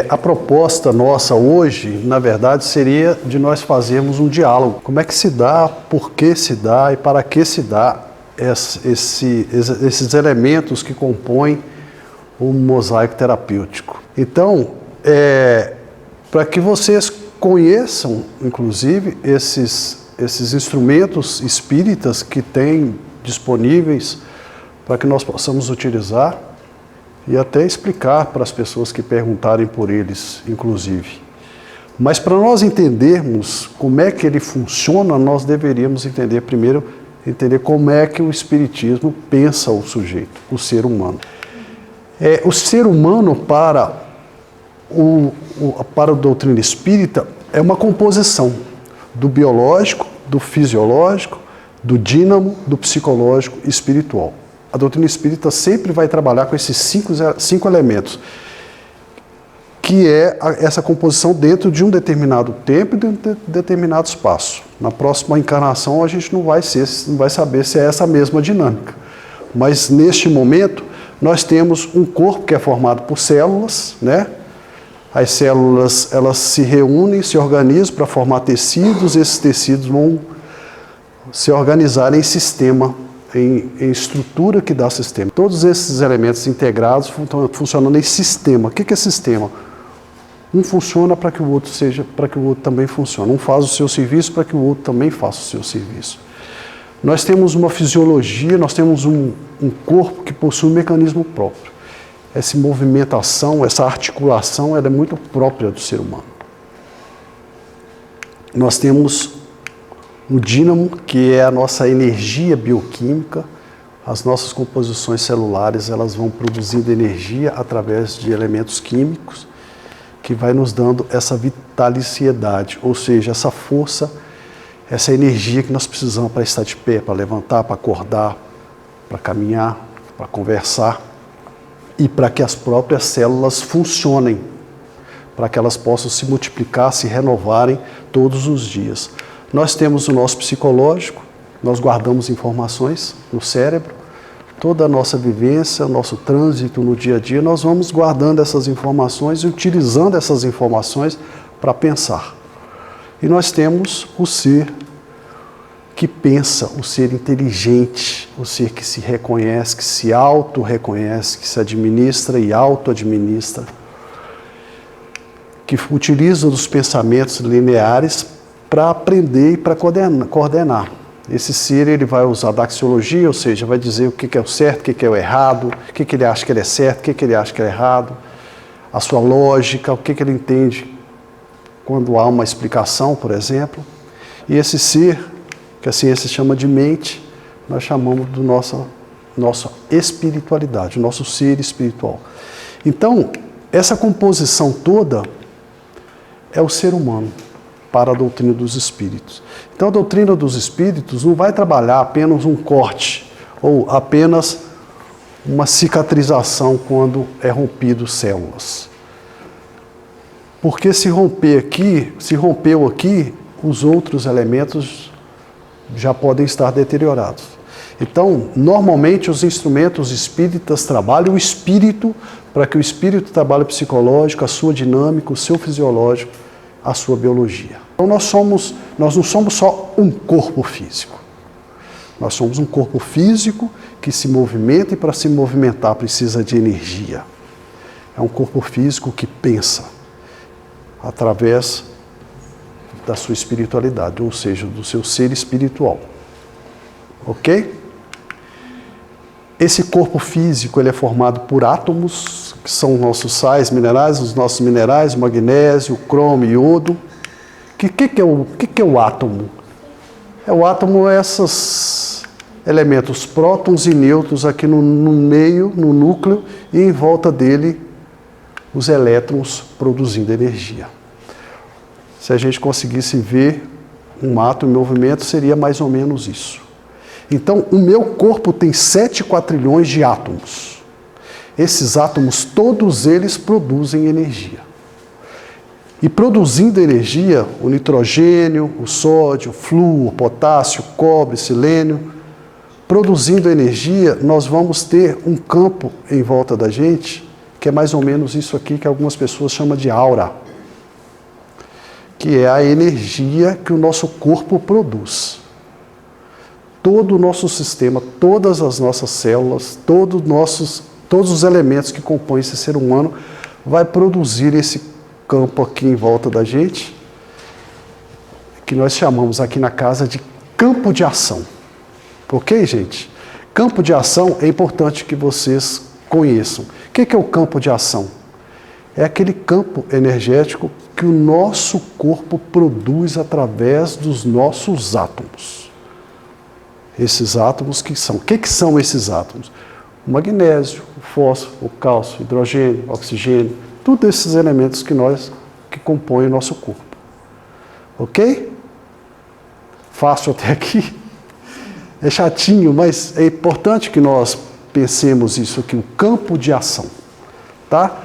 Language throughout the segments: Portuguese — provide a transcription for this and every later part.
A proposta nossa hoje, na verdade, seria de nós fazermos um diálogo. Como é que se dá, por que se dá e para que se dá esses elementos que compõem o mosaico terapêutico. Então, para que vocês conheçam, inclusive, esses instrumentos espíritas que têm disponíveis para que nós possamos utilizar e até explicar para as pessoas que perguntarem por eles, inclusive. Mas para nós entendermos como é que ele funciona, nós deveríamos entender primeiro, como é que o Espiritismo pensa o sujeito, o ser humano. O ser humano, para a doutrina espírita, é uma composição do biológico, do fisiológico, do dínamo, do psicológico e espiritual. A doutrina espírita sempre vai trabalhar com esses cinco elementos, que é essa composição dentro de um determinado tempo e de um determinado espaço. Na próxima encarnação a gente não vai saber se é essa mesma dinâmica. Mas neste momento nós temos um corpo que é formado por células, né? As células, elas se reúnem, se organizam para formar tecidos, esses tecidos vão se organizar em sistema, em estrutura que dá sistema. Todos esses elementos integrados funcionando em sistema. O que é sistema? Um funciona para que o outro também funcione. Um faz o seu serviço para que o outro também faça o seu serviço. Nós temos uma fisiologia, nós temos um corpo que possui um mecanismo próprio. Essa movimentação, essa articulação, ela é muito própria do ser humano. Nós temos o dínamo, que é a nossa energia bioquímica. As nossas composições celulares, elas vão produzindo energia através de elementos químicos, que vai nos dando essa vitaliciedade, ou seja, essa força, essa energia que nós precisamos para estar de pé, para levantar, para acordar, para caminhar, para conversar, e para que as próprias células funcionem, para que elas possam se multiplicar, se renovarem todos os dias. Nós temos o nosso psicológico, nós guardamos informações no cérebro, toda a nossa vivência, o nosso trânsito no dia a dia, nós vamos guardando essas informações e utilizando essas informações para pensar. E nós temos o ser que pensa, o ser inteligente, o ser que se reconhece, que se auto-reconhece, que se administra e auto-administra, que utiliza os pensamentos lineares para aprender e para coordenar. Esse ser, ele vai usar a daxiologia, ou seja, vai dizer o que é o certo, o que é o errado, o que ele acha que ele é certo, o que ele acha que é errado, a sua lógica, o que ele entende quando há uma explicação, por exemplo. E esse ser, que a ciência chama de mente, nós chamamos do nossa espiritualidade, o nosso ser espiritual. Então, essa composição toda é o ser humano, para a doutrina dos espíritos. Então a doutrina dos espíritos não vai trabalhar apenas um corte ou apenas uma cicatrização quando é rompido células. Porque se rompeu aqui, os outros elementos já podem estar deteriorados. Então, normalmente os instrumentos espíritas trabalham o espírito para que o espírito trabalhe o psicológico, a sua dinâmica, o seu fisiológico, a sua biologia. Então nós não somos só um corpo físico. Nós somos um corpo físico que se movimenta e para se movimentar precisa de energia. É um corpo físico que pensa através da sua espiritualidade, ou seja, do seu ser espiritual. Ok? Esse corpo físico ele é formado por átomos, que são os nossos sais minerais, os nossos minerais, o magnésio, o cromo e iodo. O que é o átomo? O átomo é esses elementos prótons e nêutrons aqui no meio, no núcleo, e em volta dele os elétrons produzindo energia. Se a gente conseguisse ver um átomo em movimento, seria mais ou menos isso. Então, o meu corpo tem 7 quatrilhões de átomos. Esses átomos, todos eles produzem energia. E produzindo energia, o nitrogênio, o sódio, o flúor, o potássio, o cobre, o selênio, produzindo energia, nós vamos ter um campo em volta da gente que é mais ou menos isso aqui que algumas pessoas chamam de aura, que é a energia que o nosso corpo produz. Todo o nosso sistema, todas as nossas células, todos os elementos que compõem esse ser humano vai produzir esse campo aqui em volta da gente, que nós chamamos aqui na casa de campo de ação. Ok, gente? Campo de ação é importante que vocês conheçam. O que é o campo de ação? É aquele campo energético que o nosso corpo produz através dos nossos átomos. Esses átomos que são. O que são esses átomos? O magnésio, o fósforo, o cálcio, o hidrogênio, o oxigênio, todos esses elementos que compõem o nosso corpo. Ok? Fácil até aqui? É chatinho, mas é importante que nós pensemos isso aqui, o campo de ação. Tá?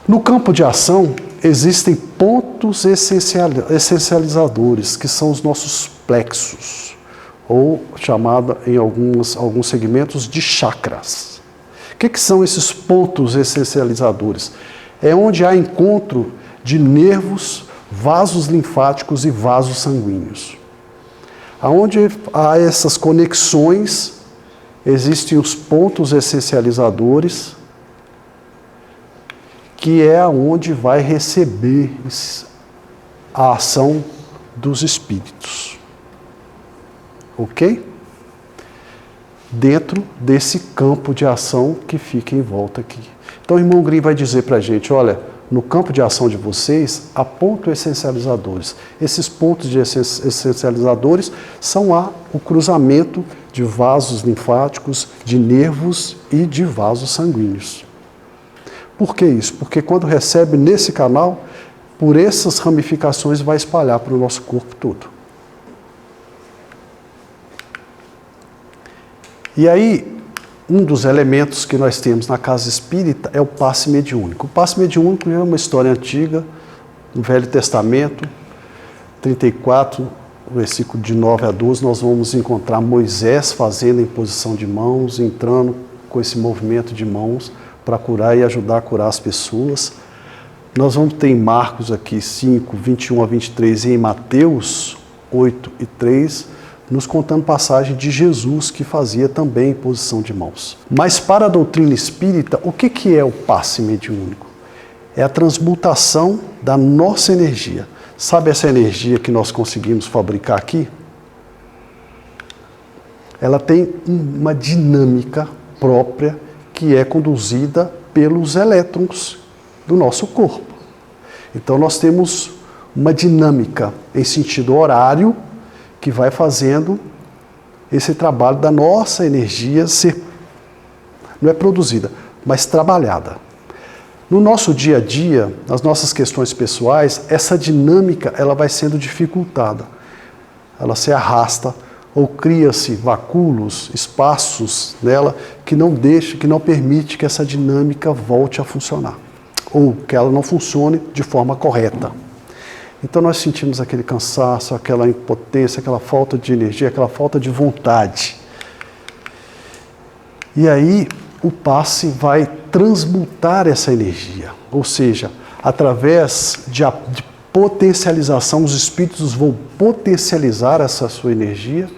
No campo de ação, existem pontos essencializadores, que são os nossos plexos, ou chamada em alguns segmentos de chakras. O que são esses pontos essencializadores? É onde há encontro de nervos, vasos linfáticos e vasos sanguíneos. Aonde há essas conexões, existem os pontos essencializadores, que é aonde vai receber a ação dos espíritos. Ok? Dentro desse campo de ação que fica em volta aqui. Então o irmão Grimm vai dizer para a gente, olha, no campo de ação de vocês, há pontos essencializadores. Esses pontos de essencializadores são o cruzamento de vasos linfáticos, de nervos e de vasos sanguíneos. Por que isso? Porque quando recebe nesse canal, por essas ramificações vai espalhar para o nosso corpo todo. E aí, um dos elementos que nós temos na casa espírita é o passe mediúnico. O passe mediúnico é uma história antiga, no Velho Testamento, 34, versículo de 9 a 12, nós vamos encontrar Moisés fazendo a imposição de mãos, entrando com esse movimento de mãos para curar e ajudar a curar as pessoas. Nós vamos ter em Marcos aqui 5, 21 a 23 e em Mateus 8 e 3, nos contando passagem de Jesus que fazia também imposição de mãos. Mas para a doutrina espírita, o que é o passe mediúnico? É a transmutação da nossa energia. Sabe essa energia que nós conseguimos fabricar aqui? Ela tem uma dinâmica própria que é conduzida pelos elétrons do nosso corpo. Então nós temos uma dinâmica em sentido horário que vai fazendo esse trabalho da nossa energia ser, não é produzida, mas trabalhada. No nosso dia a dia, nas nossas questões pessoais, essa dinâmica ela vai sendo dificultada. Ela se arrasta ou cria-se vacúolos, espaços nela que não permite que essa dinâmica volte a funcionar, ou que ela não funcione de forma correta. Então nós sentimos aquele cansaço, aquela impotência, aquela falta de energia, aquela falta de vontade. E aí o passe vai transmutar essa energia, ou seja, através de potencialização, os espíritos vão potencializar essa sua energia,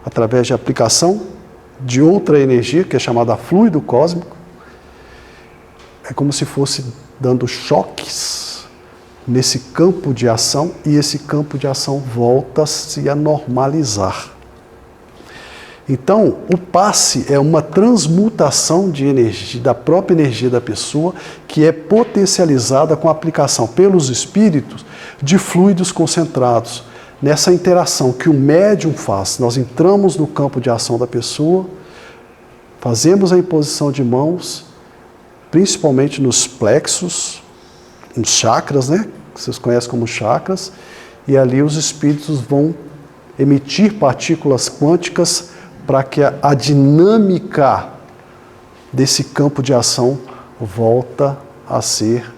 através de aplicação de outra energia, que é chamada fluido cósmico. É como se fosse dando choques nesse campo de ação, e esse campo de ação volta-se a normalizar. Então, o passe é uma transmutação de energia, da própria energia da pessoa, que é potencializada com a aplicação pelos espíritos de fluidos concentrados. Nessa interação que o médium faz, nós entramos no campo de ação da pessoa, fazemos a imposição de mãos, principalmente nos plexos, nos chakras, né? Que vocês conhecem como chakras, e ali os espíritos vão emitir partículas quânticas para que a dinâmica desse campo de ação volta a ser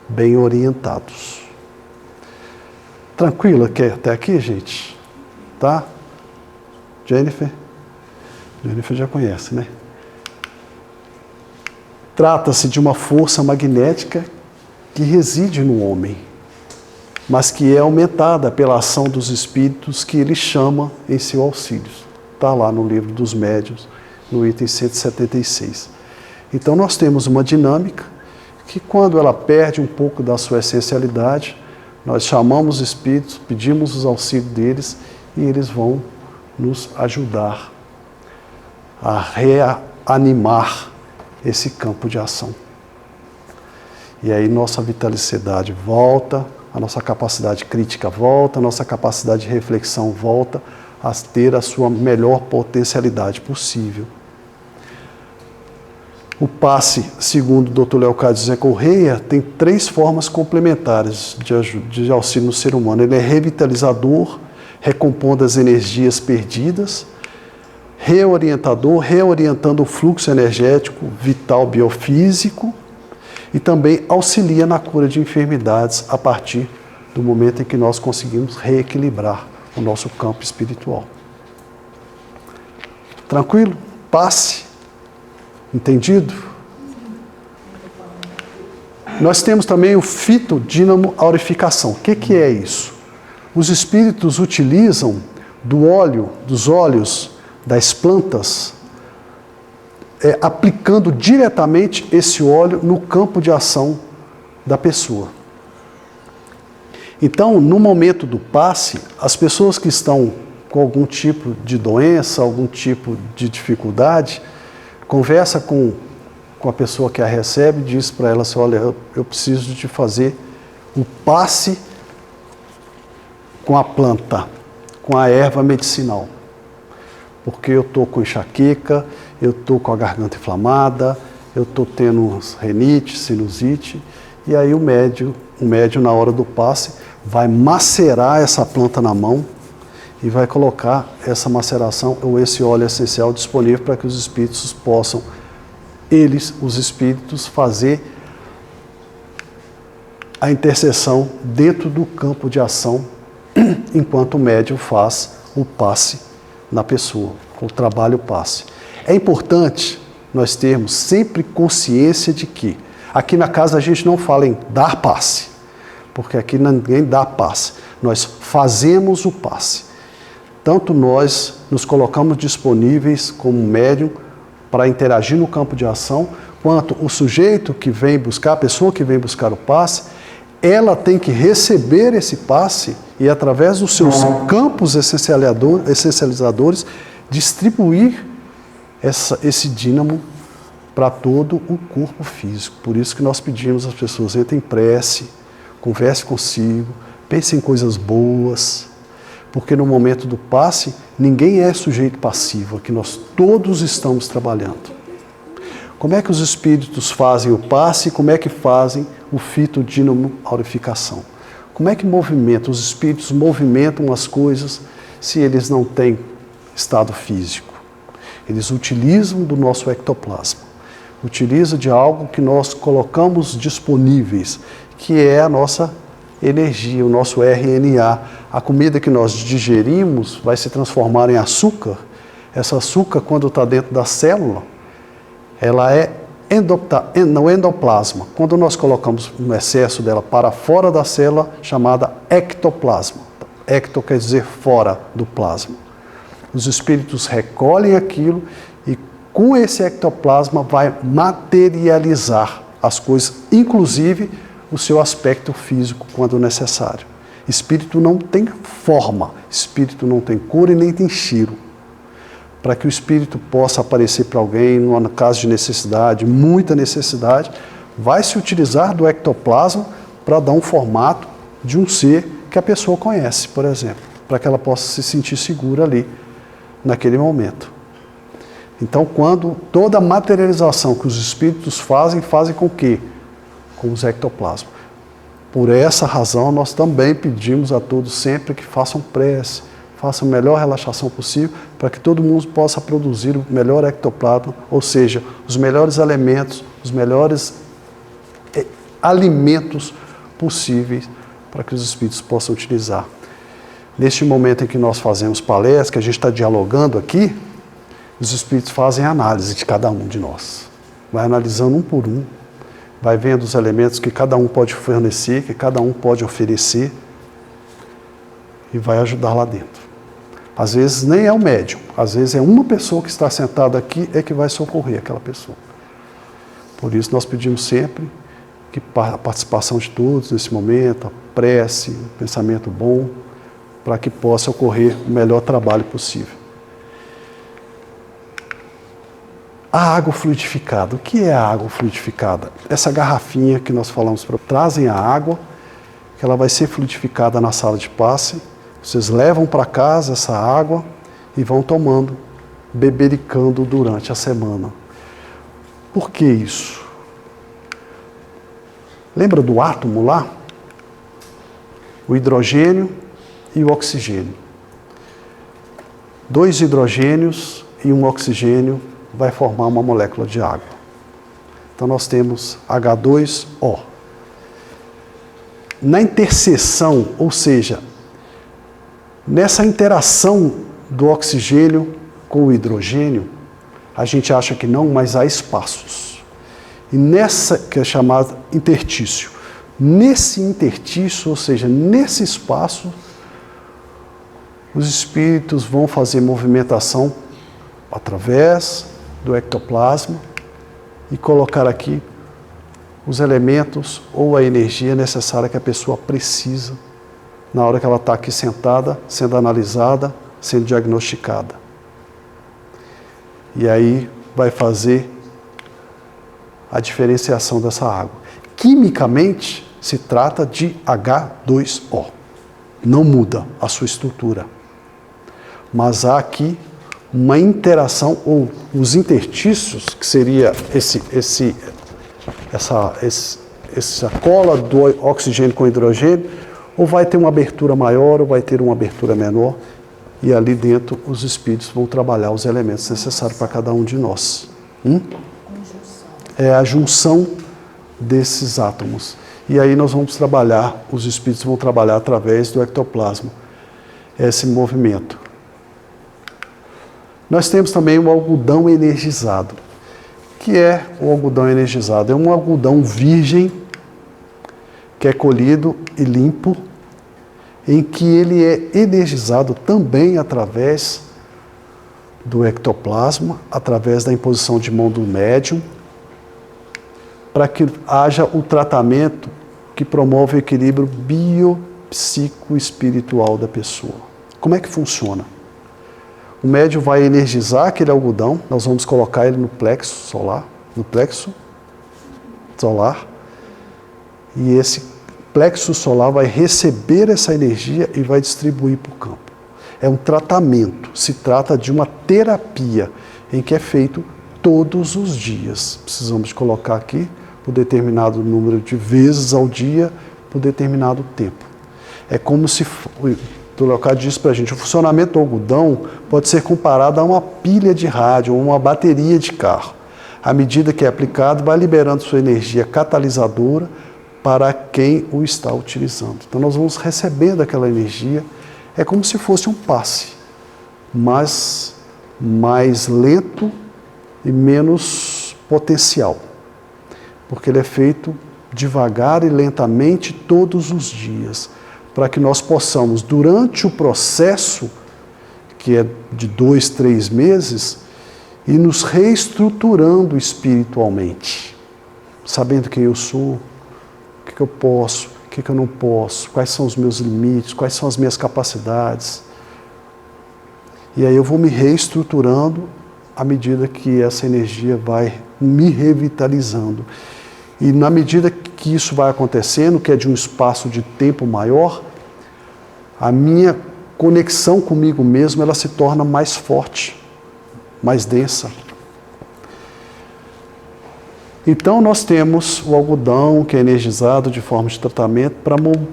bem orientados. Tranquilo até aqui, gente? Tá? Jennifer? Jennifer já conhece, né? Trata-se de uma força magnética que reside no homem, mas que é aumentada pela ação dos espíritos que ele chama em seu auxílio. Está lá no livro dos médiuns, no item 176. Então nós temos uma dinâmica que, quando ela perde um pouco da sua essencialidade, nós chamamos os espíritos, pedimos os auxílios deles e eles vão nos ajudar a reanimar esse campo de ação. E aí nossa vitalicidade volta, a nossa capacidade crítica volta, a nossa capacidade de reflexão volta a ter a sua melhor potencialidade possível. O passe, segundo o Dr. Leocádio José Correia, tem 3 formas complementares de auxílio no ser humano. Ele é revitalizador, recompondo as energias perdidas, reorientador, reorientando o fluxo energético vital biofísico, e também auxilia na cura de enfermidades a partir do momento em que nós conseguimos reequilibrar o nosso campo espiritual. Tranquilo? Passe. Entendido? Nós temos também o fitodínamo aurificação. O que é isso? Os espíritos utilizam dos óleos das plantas, aplicando diretamente esse óleo no campo de ação da pessoa. Então, no momento do passe, as pessoas que estão com algum tipo de doença, algum tipo de dificuldade, conversa com a pessoa que a recebe e diz para ela assim: olha, eu preciso de fazer o passe com a planta, com a erva medicinal. Porque eu estou com enxaqueca, eu estou com a garganta inflamada, eu estou tendo renite, sinusite, e aí o médium, na hora do passe, vai macerar essa planta na mão e vai colocar essa maceração ou esse óleo essencial disponível para que os espíritos possam, os espíritos, fazer a intercessão dentro do campo de ação, enquanto o médium faz o passe na pessoa, o trabalho passe. É importante nós termos sempre consciência de que aqui na casa a gente não fala em dar passe, porque aqui ninguém dá passe, nós fazemos o passe. Tanto nós nos colocamos disponíveis como médium para interagir no campo de ação, quanto o sujeito que vem buscar, a pessoa que vem buscar o passe, ela tem que receber esse passe e, através dos seus campos essencializadores, distribuir esse dínamo para todo o corpo físico. Por isso que nós pedimos às pessoas: entrem em prece, converse consigo, pense em coisas boas, porque no momento do passe, ninguém é sujeito passivo, aqui nós todos estamos trabalhando. Como é que os espíritos fazem o passe e como é que fazem o fitodínamo aurificação? Como é que os espíritos movimentam as coisas se eles não têm estado físico? Eles utilizam do nosso ectoplasma, utilizam de algo que nós colocamos disponíveis, que é a nossa energia, o nosso RNA. A comida que nós digerimos vai se transformar em açúcar. Esse açúcar, quando está dentro da célula, ela é no endoplasma. Quando nós colocamos um excesso dela para fora da célula, chamada ectoplasma. Ecto quer dizer fora do plasma. Os espíritos recolhem aquilo e com esse ectoplasma vai materializar as coisas, inclusive o seu aspecto físico quando necessário. Espírito não tem forma, espírito não tem cor e nem tem cheiro. Para que o espírito possa aparecer para alguém, no caso de necessidade, muita necessidade, vai se utilizar do ectoplasma para dar um formato de um ser que a pessoa conhece, por exemplo, para que ela possa se sentir segura ali, naquele momento. Então, quando toda a materialização que os espíritos fazem com o quê? Com os ectoplasmas. Por essa razão, nós também pedimos a todos sempre que façam prece, façam a melhor relaxação possível, para que todo mundo possa produzir o melhor ectoplasma, ou seja, os melhores elementos, os melhores alimentos possíveis para que os espíritos possam utilizar. Neste momento em que nós fazemos palestra, que a gente está dialogando aqui, os espíritos fazem análise de cada um de nós. vai analisando um por um, vai vendo os elementos que cada um pode fornecer, que cada um pode oferecer, e vai ajudar lá dentro. Às vezes nem é o médium, às vezes é uma pessoa que está sentada aqui é que vai socorrer aquela pessoa. Por isso nós pedimos sempre que a participação de todos nesse momento, a prece, o pensamento bom, para que possa ocorrer o melhor trabalho possível. A água fluidificada. O que é a água fluidificada? Essa garrafinha que nós falamos, trazem a água, que ela vai ser fluidificada na sala de passe. Vocês levam para casa essa água e vão tomando, bebericando durante a semana. Por que isso? Lembra do átomo lá? O hidrogênio e o oxigênio. 2 hidrogênios e um oxigênio vai formar uma molécula de água. Então nós temos H2O. Na interseção, ou seja, nessa interação do oxigênio com o hidrogênio, a gente acha que não, mas há espaços. E nessa, que é chamada intertício, nesse intertício, ou seja, nesse espaço, os espíritos vão fazer movimentação através do ectoplasma e colocar aqui os elementos ou a energia necessária que a pessoa precisa na hora que ela está aqui sentada, sendo analisada, sendo diagnosticada. E aí vai fazer a diferenciação dessa água. Quimicamente, se trata de H2O. Não muda a sua estrutura. Mas há aqui uma interação, ou os intertícios, que seria essa cola do oxigênio com hidrogênio, ou vai ter uma abertura maior, ou vai ter uma abertura menor, e ali dentro os espíritos vão trabalhar os elementos necessários para cada um de nós. É a junção desses átomos. E aí nós vamos trabalhar, os espíritos vão trabalhar através do ectoplasma, esse movimento. Nós temos também o algodão energizado. O que é o algodão energizado? É um algodão virgem, que é colhido e limpo, em que ele é energizado também através do ectoplasma, através da imposição de mão do médium, para que haja o tratamento que promove o equilíbrio biopsicoespiritual da pessoa. Como é que funciona? O médium vai energizar aquele algodão, nós vamos colocar ele no plexo solar, e esse plexo solar vai receber essa energia e vai distribuir para o campo. É um tratamento, se trata de uma terapia, em que é feito todos os dias. Precisamos colocar aqui por determinado número de vezes ao dia, por determinado tempo. É como se, o local diz para a gente, o funcionamento do algodão pode ser comparado a uma pilha de rádio ou uma bateria de carro. À medida que é aplicado, vai liberando sua energia catalisadora para quem o está utilizando. Então nós vamos recebendo aquela energia, é como se fosse um passe, mas mais lento e menos potencial, porque ele é feito devagar e lentamente todos os dias, para que nós possamos, durante o processo, que é de 2, 3 meses, ir nos reestruturando espiritualmente, sabendo quem eu sou, o que eu posso, o que eu não posso, quais são os meus limites, quais são as minhas capacidades. E aí eu vou me reestruturando à medida que essa energia vai me revitalizando. E na medida que isso vai acontecendo, que é de um espaço de tempo maior, a minha conexão comigo mesmo, ela se torna mais forte, mais densa. Então nós temos o algodão que é energizado de forma de tratamento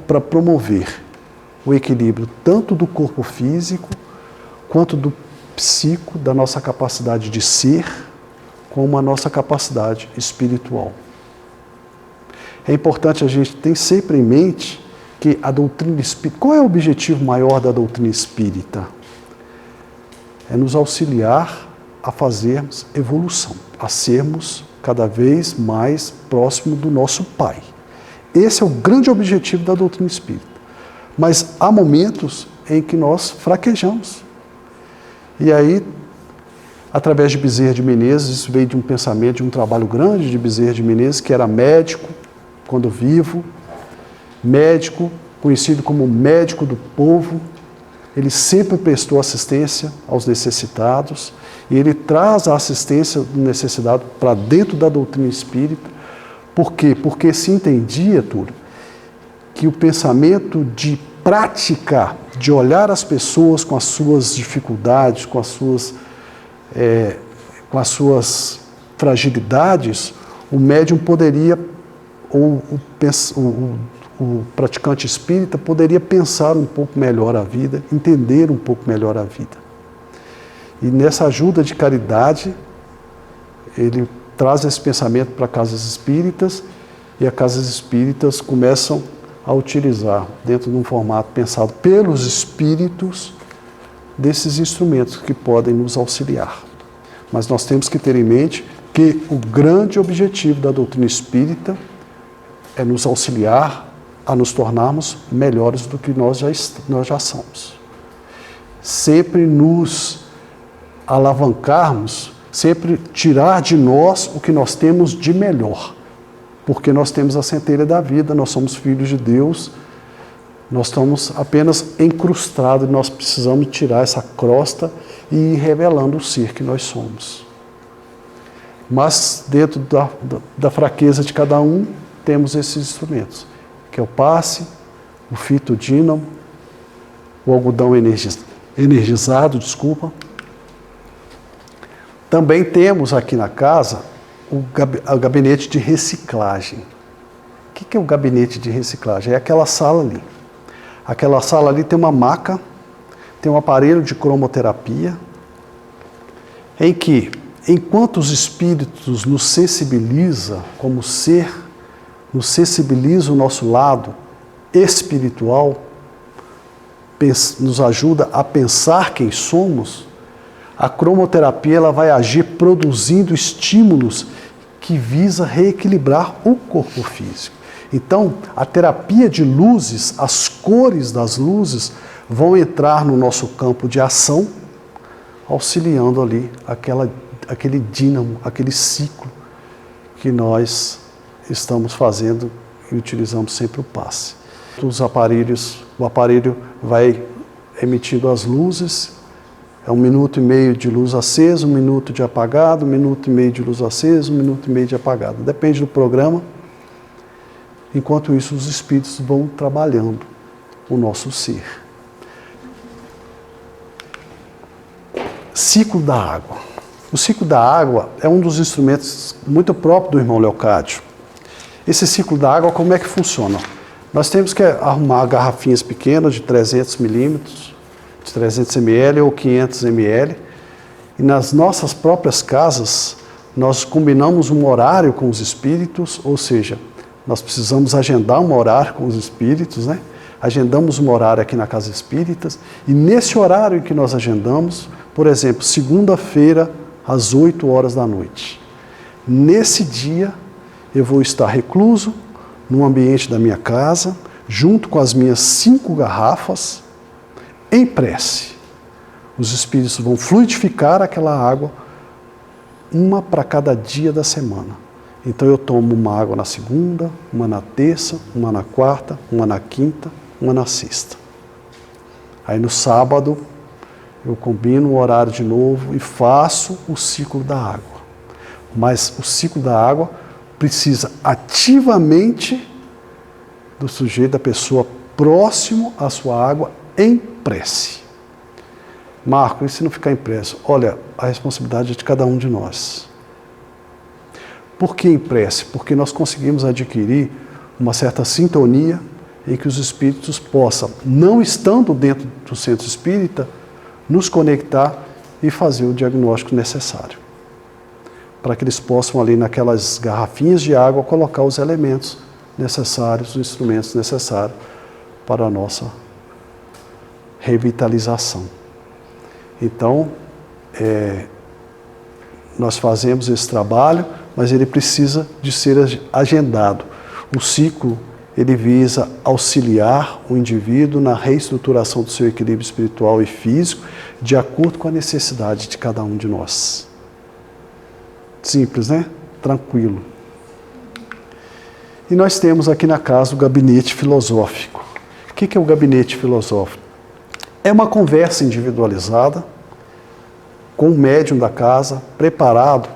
para promover o equilíbrio tanto do corpo físico quanto do psico, da nossa capacidade de ser, como a nossa capacidade espiritual. É importante a gente ter sempre em mente que a doutrina espírita, qual é o objetivo maior da doutrina espírita? É nos auxiliar a fazermos evolução, a sermos cada vez mais próximo do nosso Pai. Esse é o grande objetivo da doutrina espírita. Mas há momentos em que nós fraquejamos. E aí, através de Bezerra de Menezes, isso veio de um pensamento, de um trabalho grande de Bezerra de Menezes, que era médico, quando vivo, médico, conhecido como médico do povo. Ele sempre prestou assistência aos necessitados, e ele traz a assistência do necessitado para dentro da doutrina espírita. Por quê? Porque se entendia, Túlio, que o pensamento de prática, de olhar as pessoas com as suas dificuldades, com as suas fragilidades, o médium poderia, ou o praticante espírita poderia pensar um pouco melhor a vida, entender um pouco melhor a vida. E nessa ajuda de caridade, ele traz esse pensamento para casas espíritas, e as casas espíritas começam a utilizar, dentro de um formato pensado pelos espíritos, desses instrumentos que podem nos auxiliar. Mas nós temos que ter em mente que o grande objetivo da doutrina espírita é nos auxiliar a nos tornarmos melhores do que nós já somos. Sempre nos alavancarmos, sempre tirar de nós o que nós temos de melhor. Porque nós temos a centelha da vida, nós somos filhos de Deus, nós estamos apenas encrustados, nós precisamos tirar essa crosta e ir revelando o ser que nós somos. Mas dentro da fraqueza de cada um, temos esses instrumentos, que é o passe, o fitodínamo, o algodão energizado, Também temos aqui na casa o gabinete de reciclagem. O que é o gabinete de reciclagem? É aquela sala ali. Aquela sala ali tem uma maca, tem um aparelho de cromoterapia, em que, enquanto os espíritos nos sensibilizam como ser, nos sensibiliza o nosso lado espiritual, nos ajuda a pensar quem somos, a cromoterapia ela vai agir produzindo estímulos que visa reequilibrar o corpo físico. Então, a terapia de luzes, as cores das luzes, vão entrar no nosso campo de ação, auxiliando ali aquele dínamo, aquele ciclo que nós estamos fazendo e utilizamos sempre o passe. Os aparelhos, o aparelho vai emitindo as luzes, é 1 minuto e meio de luz acesa, 1 minuto de apagado, 1 minuto e meio de luz acesa, 1 minuto e meio de apagado. Depende do programa. Enquanto isso, os espíritos vão trabalhando o nosso ser. Ciclo da água. O ciclo da água é um dos instrumentos muito próprio do irmão Leocádio. Esse ciclo da água, como é que funciona? Nós temos que arrumar garrafinhas pequenas de 300 milímetros, de 300 ml ou 500 ml, e nas nossas próprias casas, nós combinamos um horário com os espíritos, ou seja, nós precisamos agendar um horário com os espíritos, né? Agendamos um horário aqui na Casa Espíritas, e nesse horário que nós agendamos, por exemplo, segunda-feira, às 8 horas da noite. Nesse dia, eu vou estar recluso, no ambiente da minha casa, junto com as minhas 5 garrafas, em prece. Os espíritos vão fluidificar aquela água, uma para cada dia da semana. Então eu tomo uma água na segunda, uma na terça, uma na quarta, uma na quinta, uma na sexta. Aí no sábado eu combino o horário de novo e faço o ciclo da água. Mas o ciclo da água precisa ativamente do sujeito, da pessoa próximo à sua água, em prece. Marco, e se não ficar em prece? Olha, a responsabilidade é de cada um de nós. Por que em prece? Porque nós conseguimos adquirir uma certa sintonia em que os espíritos possam, não estando dentro do centro espírita, nos conectar e fazer o diagnóstico necessário. Para que eles possam ali naquelas garrafinhas de água colocar os elementos necessários, os instrumentos necessários para a nossa revitalização. Então, nós fazemos esse trabalho, mas ele precisa de ser agendado. O ciclo, ele visa auxiliar o indivíduo na reestruturação do seu equilíbrio espiritual e físico, de acordo com a necessidade de cada um de nós. Simples, né? Tranquilo. E nós temos aqui na casa o gabinete filosófico. O que é o gabinete filosófico? É uma conversa individualizada com o médium da casa, preparado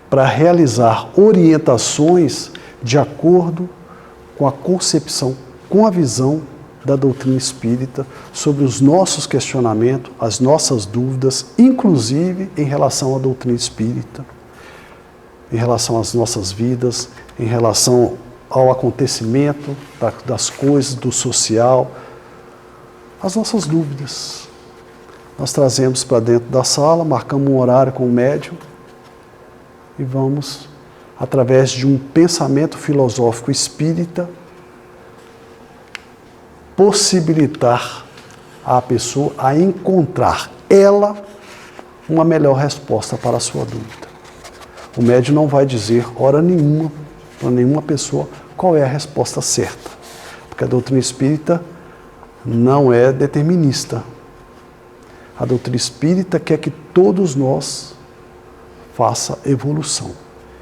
para realizar orientações de acordo com a concepção, com a visão da doutrina espírita sobre os nossos questionamentos, as nossas dúvidas, inclusive em relação à doutrina espírita, em relação às nossas vidas, em relação ao acontecimento das coisas, do social, as nossas dúvidas. Nós trazemos para dentro da sala, marcamos um horário com o médium e vamos, através de um pensamento filosófico espírita, possibilitar a pessoa a encontrar, ela, uma melhor resposta para a sua dúvida. O médium não vai dizer, hora nenhuma, para nenhuma pessoa, qual é a resposta certa. Porque a doutrina espírita não é determinista. A doutrina espírita quer que todos nós faça evolução.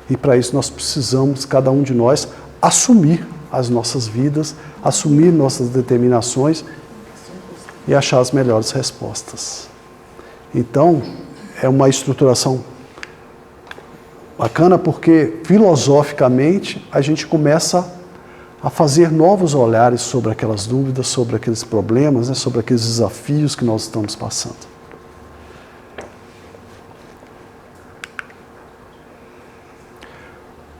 E para isso nós precisamos, cada um de nós, assumir as nossas vidas, assumir nossas determinações e achar as melhores respostas. Então, é uma estruturação bacana porque, filosoficamente, a gente começa a fazer novos olhares sobre aquelas dúvidas, sobre aqueles problemas, né, sobre aqueles desafios que nós estamos passando.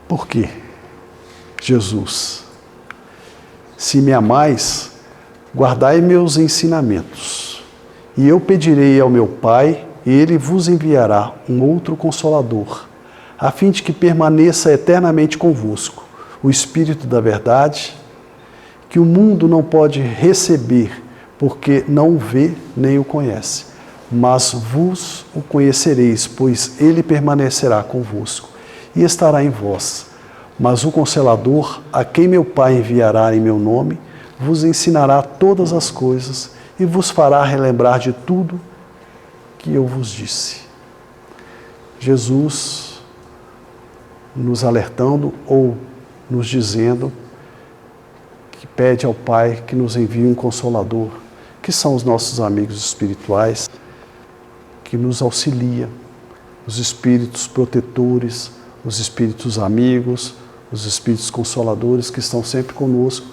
Por quê? Jesus, se me amais, guardai meus ensinamentos, e eu pedirei ao meu Pai, e ele vos enviará um outro Consolador, a fim de que permaneça eternamente convosco, o Espírito da verdade, que o mundo não pode receber, porque não o vê nem o conhece, mas vos o conhecereis, pois ele permanecerá convosco e estará em vós. Mas o Consolador, a quem meu Pai enviará em meu nome, vos ensinará todas as coisas e vos fará relembrar de tudo que eu vos disse. Jesus nos alertando ou nos dizendo que pede ao Pai que nos envie um Consolador, que são os nossos amigos espirituais, que nos auxilia, os espíritos protetores, os espíritos amigos, os espíritos consoladores que estão sempre conosco,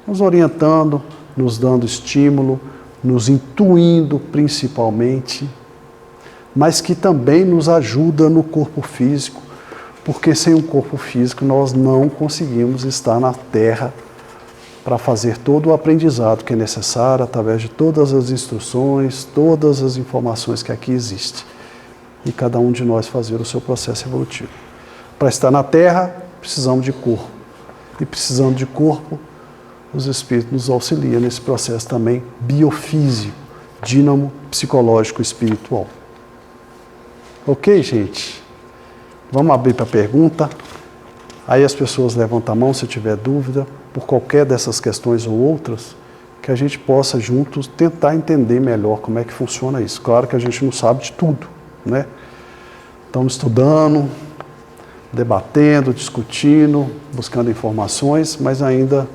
nos orientando, nos dando estímulo, nos intuindo principalmente, mas que também nos ajuda no corpo físico, porque sem um corpo físico nós não conseguimos estar na Terra para fazer todo o aprendizado que é necessário, através de todas as instruções, todas as informações que aqui existem, e cada um de nós fazer o seu processo evolutivo. Para estar na Terra, precisamos de corpo. E precisando de corpo, os Espíritos nos auxiliam nesse processo também biofísico, dínamo psicológico espiritual. Ok, gente? Vamos abrir para pergunta. Aí as pessoas levantam a mão se tiver dúvida, por qualquer dessas questões ou outras, que a gente possa juntos tentar entender melhor como é que funciona isso. Claro que a gente não sabe de tudo, né? Estamos estudando, debatendo, discutindo, buscando informações, mas ainda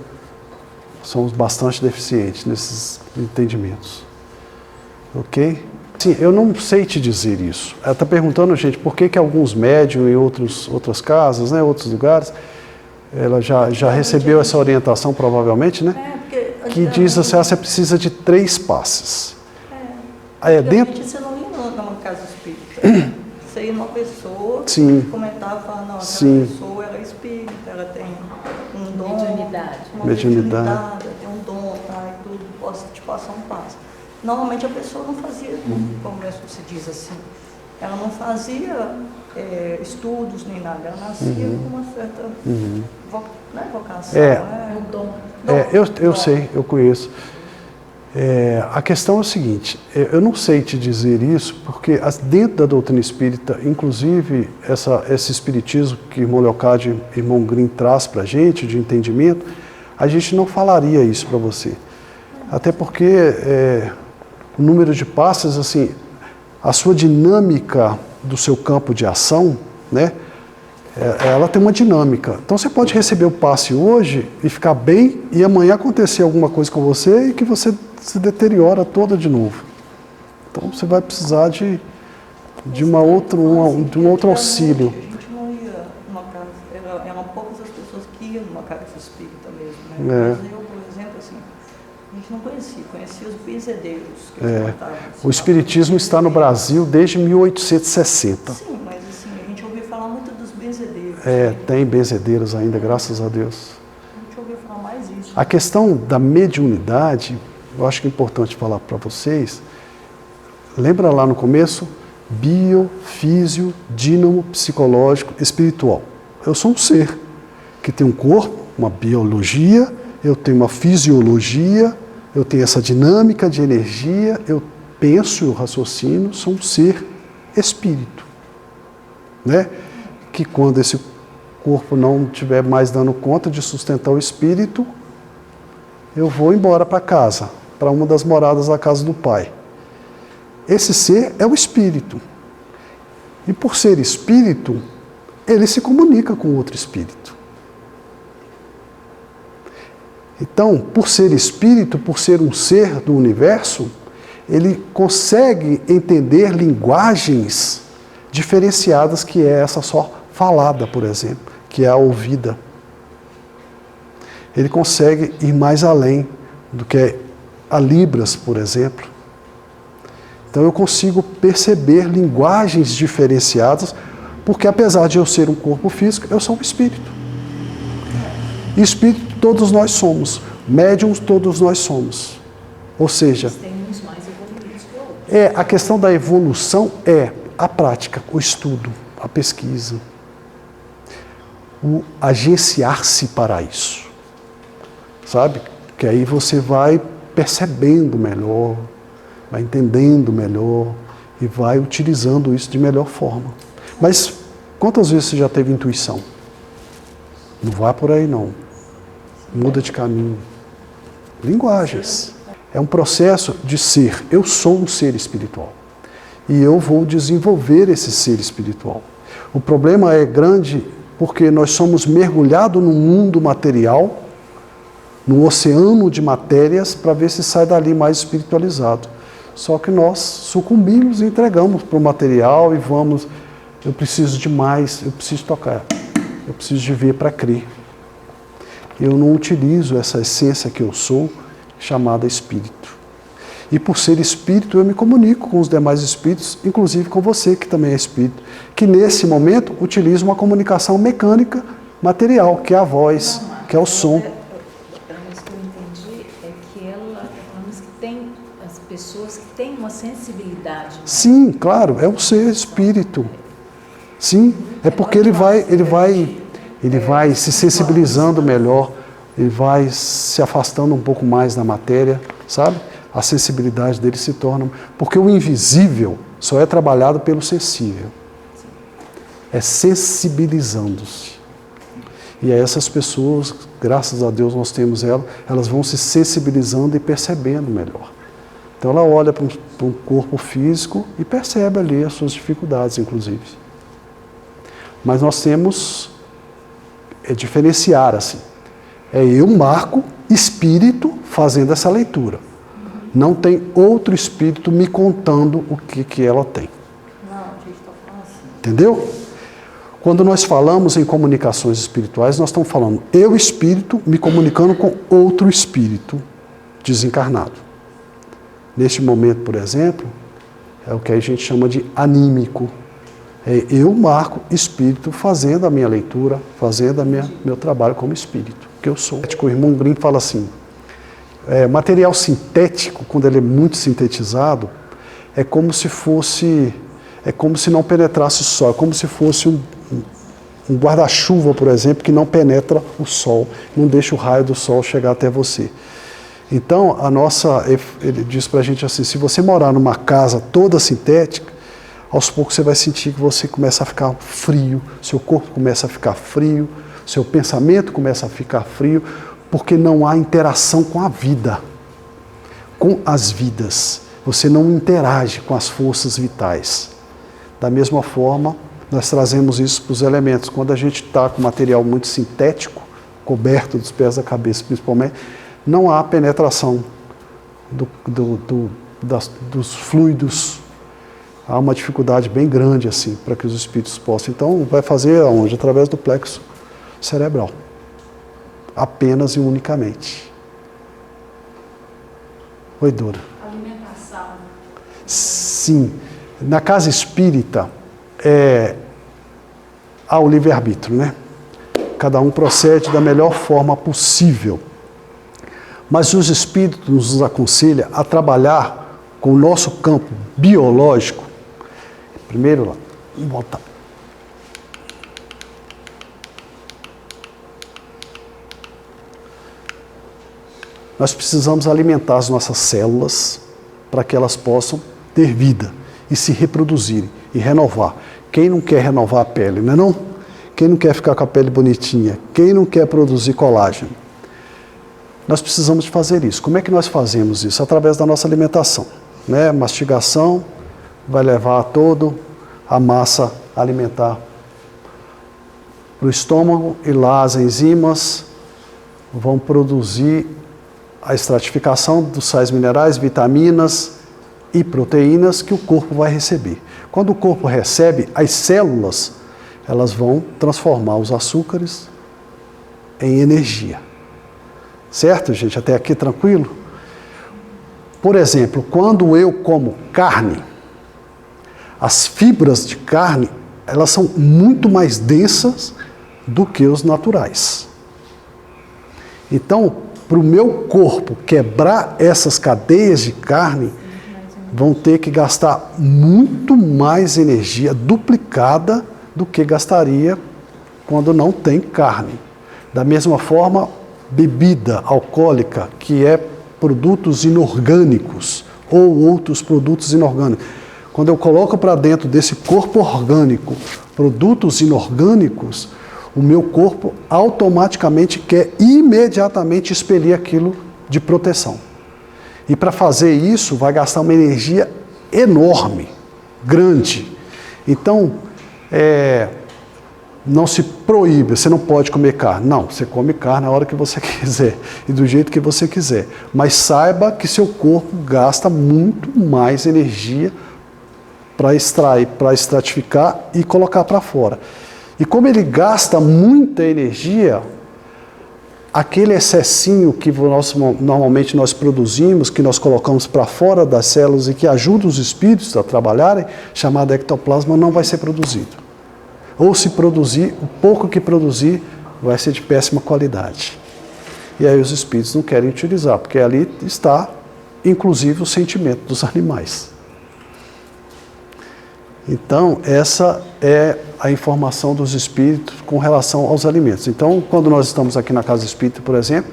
somos bastante deficientes nesses entendimentos. Ok? Sim, eu não sei te dizer isso. Ela está perguntando, gente, por que alguns médiums em outras casas, né, outros lugares, ela já recebeu essa orientação, provavelmente, né? Que diz assim, você precisa de 3 passes. Dentro... Você não ia numa casa espírita. Você ia numa pessoa que comentava, falando, não, aquela pessoa ela é espírita, ela tem um dom, mediunidade, tem um dom, tá, e tudo, posso te passar um passo. Normalmente a pessoa não fazia, como se diz assim, ela não fazia estudos nem nada, ela nascia com uma certa vocação, um dom. Eu sei, eu conheço. A questão é o seguinte, eu não sei te dizer isso, porque dentro da doutrina espírita, inclusive esse espiritismo que irmão Leocádio e irmão Grimm traz para a gente, de entendimento, a gente não falaria isso para você. Até porque o número de passes, assim, a sua dinâmica do seu campo de ação, né, ela tem uma dinâmica. Então você pode receber o passe hoje e ficar bem, e amanhã acontecer alguma coisa com você e que você se deteriora toda de novo. Então você vai precisar de um outro auxílio. A gente não ia numa casa, eram poucas as pessoas que iam numa casa espírita mesmo, né? Mas eu, por exemplo, assim, a gente não conhecia os benzedeiros. O espiritismo está no Brasil desde 1860. Sim, mas assim, a gente ouviu falar muito dos benzedeiros. Tem benzedeiros ainda, graças a Deus. A gente ouviu falar mais isso. A questão da mediunidade, eu acho que é importante falar para vocês. Lembra lá no começo? Bio, físio, dínamo, psicológico, espiritual. Eu sou um ser que tem um corpo, uma biologia, eu tenho uma fisiologia, eu tenho essa dinâmica de energia, eu penso, eu raciocino, sou um ser espírito. Né? Que quando esse corpo não estiver mais dando conta de sustentar o espírito, eu vou embora para casa, para uma das moradas da casa do Pai. Esse ser é o espírito. E por ser espírito, ele se comunica com outro espírito. Então, por ser espírito, por ser um ser do universo, ele consegue entender linguagens diferenciadas, que é essa só falada, por exemplo, que é a ouvida. Ele consegue ir mais além do que a Libras, por exemplo. Então eu consigo perceber linguagens diferenciadas, porque apesar de eu ser um corpo físico, eu sou um espírito. E espírito todos nós somos, médiums todos nós somos. Ou seja, temos mais evoluídos que outros. A questão da evolução é a prática, o estudo, a pesquisa, o agenciar-se para isso. Sabe? Que aí você vai percebendo melhor, vai entendendo melhor e vai utilizando isso de melhor forma. Mas quantas vezes você já teve intuição? Não vá por aí não. Muda de caminho. Linguagens. É um processo de ser. Eu sou um ser espiritual. E eu vou desenvolver esse ser espiritual. O problema é grande porque nós somos mergulhados no mundo material, no oceano de matérias, para ver se sai dali mais espiritualizado. Só que nós sucumbimos e entregamos para o material e vamos, eu preciso de mais, eu preciso tocar, eu preciso de ver para crer. Eu não utilizo essa essência que eu sou, chamada espírito. E por ser espírito, eu me comunico com os demais espíritos, inclusive com você, que também é espírito, que nesse momento utiliza uma comunicação mecânica, material, que é a voz, que é o som. Pessoas que têm uma sensibilidade. Né? Sim, claro, é o ser espírito. Sim, é porque ele vai se sensibilizando melhor, ele vai se afastando um pouco mais da matéria, sabe? A sensibilidade dele se torna... Porque o invisível só é trabalhado pelo sensível. É sensibilizando-se. E essas pessoas, graças a Deus nós temos elas vão se sensibilizando e percebendo melhor. Então ela olha para um corpo físico e percebe ali as suas dificuldades, inclusive. Mas nós temos diferenciar assim. Eu, Marco, espírito, fazendo essa leitura. Não tem outro espírito me contando o que ela tem. Não, a gente está falando assim. Entendeu? Quando nós falamos em comunicações espirituais, nós estamos falando eu, espírito, me comunicando com outro espírito desencarnado. Neste momento, por exemplo, é o que a gente chama de anímico. Eu, Marco, espírito, fazendo a minha leitura, fazendo meu trabalho como espírito, que eu sou. O irmão Grimm fala assim, material sintético, quando ele é muito sintetizado, é como se não penetrasse o sol, é como se fosse um guarda-chuva, por exemplo, que não penetra o sol, não deixa o raio do sol chegar até você. Então, ele diz para a gente assim, se você morar numa casa toda sintética, aos poucos você vai sentir que você começa a ficar frio, seu corpo começa a ficar frio, seu pensamento começa a ficar frio, porque não há interação com a vida, com as vidas. Você não interage com as forças vitais. Da mesma forma, nós trazemos isso para os elementos. Quando a gente está com material muito sintético, coberto dos pés à cabeça principalmente, não há penetração dos fluidos. Há uma dificuldade bem grande assim para que os espíritos possam. Então, vai fazer aonde? Através do plexo cerebral. Apenas e unicamente. Oi, Dora. Alimentação. Sim. Na casa espírita, há o livre-arbítrio, né? Cada um procede da melhor forma possível. Mas os espíritos nos aconselham a trabalhar com o nosso campo biológico. Primeiro lá, vamos voltar. Nós precisamos alimentar as nossas células para que elas possam ter vida e se reproduzirem e renovar. Quem não quer renovar a pele, não é não? Quem não quer ficar com a pele bonitinha? Quem não quer produzir colágeno? Nós precisamos de fazer isso. Como é que nós fazemos isso? Através da nossa alimentação, né? Mastigação vai levar a toda a massa alimentar para o estômago e lá as enzimas vão produzir a estratificação dos sais minerais, vitaminas e proteínas que o corpo vai receber. Quando o corpo recebe, as células elas vão transformar os açúcares em energia. Certo, gente? Até aqui tranquilo? Por exemplo, quando eu como carne, as fibras de carne, elas são muito mais densas do que os naturais. Então, para o meu corpo quebrar essas cadeias de carne, vão ter que gastar muito mais energia duplicada do que gastaria quando não tem carne. Da mesma forma, bebida alcoólica, que é produtos inorgânicos ou outros produtos inorgânicos. Quando eu coloco para dentro desse corpo orgânico produtos inorgânicos, o meu corpo automaticamente quer imediatamente expelir aquilo de proteção. E para fazer isso, vai gastar uma energia enorme, grande. Então, não se proíbe, você não pode comer carne. Não, você come carne a hora que você quiser e do jeito que você quiser. Mas saiba que seu corpo gasta muito mais energia para extrair, para estratificar e colocar para fora. E como ele gasta muita energia, aquele excessinho que normalmente nós produzimos, que nós colocamos para fora das células e que ajuda os espíritos a trabalharem, chamado ectoplasma, não vai ser produzido. Ou se produzir, o pouco que produzir vai ser de péssima qualidade. E aí os espíritos não querem utilizar, porque ali está, inclusive, o sentimento dos animais. Então, essa é a informação dos espíritos com relação aos alimentos. Então, quando nós estamos aqui na casa espírita, por exemplo,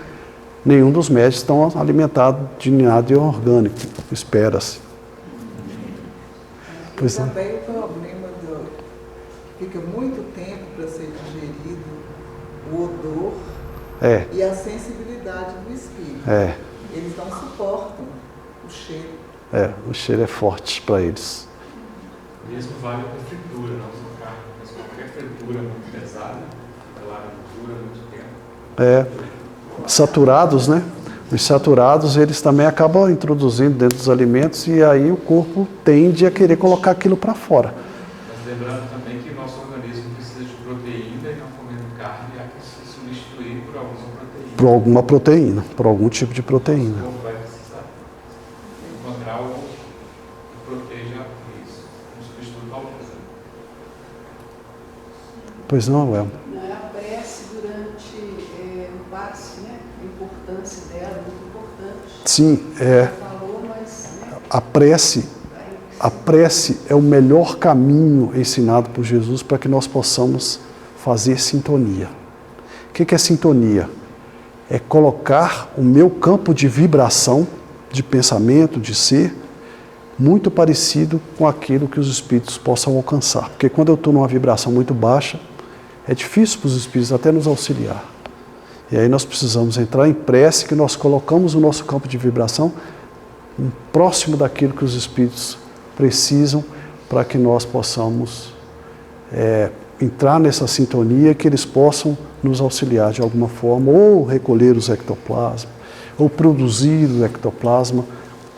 nenhum dos médicos estão alimentados de nada orgânico, espera-se. Pois também o problema fica muito tempo para ser digerido o odor e a sensibilidade do espírito. Eles não suportam o cheiro. O cheiro é forte para eles. Mesmo vale para fritura, não só carne, mas qualquer fritura muito pesada, ela dura muito tempo. Saturados, né? Os saturados, eles também acabam introduzindo dentro dos alimentos e aí o corpo tende a querer colocar aquilo para fora. Mas lembrando também que o nosso organismo precisa de proteína e não comendo carne, há que se substituir por alguma proteína. Por alguma proteína, por algum tipo de proteína. O corpo vai precisar encontrar algo que proteja isso, um substituto ao outro. Pois não, Well? A prece durante o passe, né? A importância dela é muito importante. Sim, Falou, mas, né? A prece é o melhor caminho ensinado por Jesus para que nós possamos fazer sintonia. O que é sintonia? é colocar o meu campo de vibração, de pensamento, de ser, muito parecido com aquilo que os espíritos possam alcançar. Porque quando eu estou numa vibração muito baixa, é difícil para os espíritos até nos auxiliar. E aí nós precisamos entrar em prece, que nós colocamos o nosso campo de vibração próximo daquilo que os espíritos precisam para que nós possamos entrar nessa sintonia, que eles possam nos auxiliar de alguma forma, ou recolher os ectoplasmas, ou produzir o ectoplasma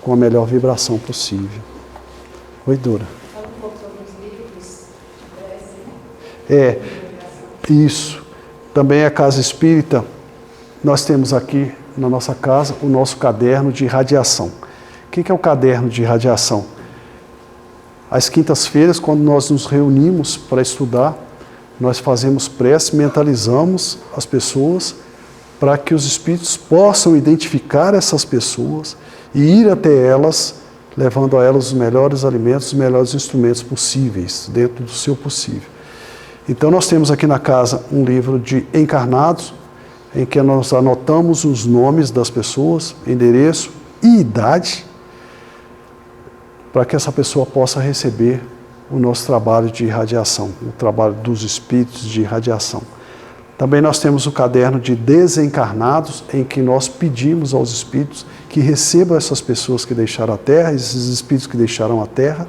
com a melhor vibração possível. Oi, Dora. Fala um pouco sobre os livros de prece. Isso. Também a Casa Espírita, nós temos aqui na nossa casa o nosso caderno de irradiação. O que é o caderno de irradiação? Às quintas-feiras, quando nós nos reunimos para estudar, nós fazemos prece, mentalizamos as pessoas para que os espíritos possam identificar essas pessoas e ir até elas, levando a elas os melhores alimentos, os melhores instrumentos possíveis, dentro do seu possível. Então nós temos aqui na casa um livro de encarnados, em que nós anotamos os nomes das pessoas, endereço e idade, para que essa pessoa possa receber o nosso trabalho de irradiação, o trabalho dos espíritos de irradiação. Também nós temos o caderno de desencarnados, em que nós pedimos aos espíritos que recebam essas pessoas que deixaram a Terra, esses espíritos que deixaram a Terra,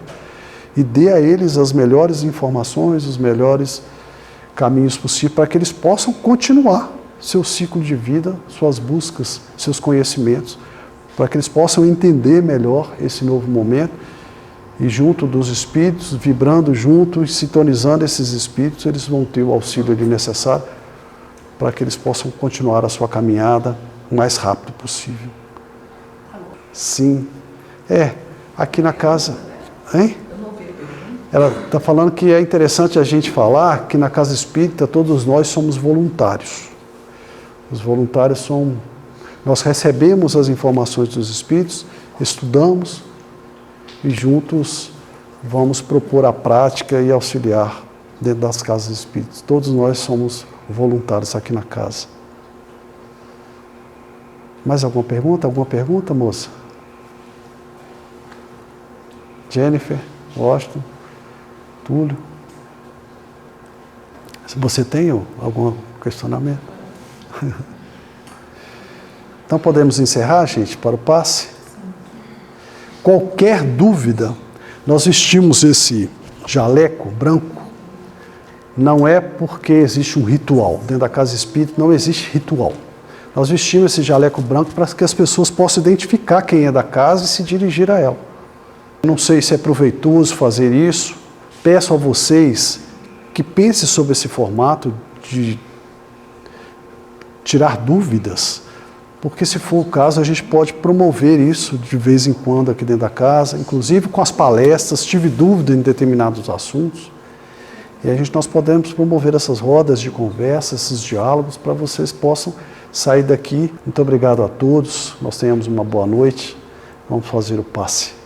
e dê a eles as melhores informações, os melhores caminhos possíveis, para que eles possam continuar seu ciclo de vida, suas buscas, seus conhecimentos, para que eles possam entender melhor esse novo momento, e junto dos espíritos, vibrando junto e sintonizando esses espíritos, eles vão ter o auxílio ali necessário para que eles possam continuar a sua caminhada o mais rápido possível. Sim. Aqui na casa... Hein? Ela está falando que é interessante a gente falar que na Casa Espírita todos nós somos voluntários. Os voluntários são... Nós recebemos as informações dos espíritos, estudamos e juntos vamos propor a prática e auxiliar dentro das casas espíritas. Todos nós somos voluntários aqui na casa. Mais alguma pergunta? Alguma pergunta, moça? Jennifer, Washington, Túlio. Se você tem algum questionamento? Então podemos encerrar, gente, para o passe? Qualquer dúvida, nós vestimos esse jaleco branco, não é porque existe um ritual. Dentro da Casa Espírita não existe ritual. Nós vestimos esse jaleco branco para que as pessoas possam identificar quem é da casa e se dirigir a ela. Não sei se é proveitoso fazer isso. Peço a vocês que pensem sobre esse formato de tirar dúvidas, porque se for o caso a gente pode promover isso de vez em quando aqui dentro da casa, inclusive com as palestras. Tive dúvida em determinados assuntos e nós podemos promover essas rodas de conversa, esses diálogos, para vocês possam sair daqui. Muito obrigado a todos, nós tenhamos uma boa noite, vamos fazer o passe.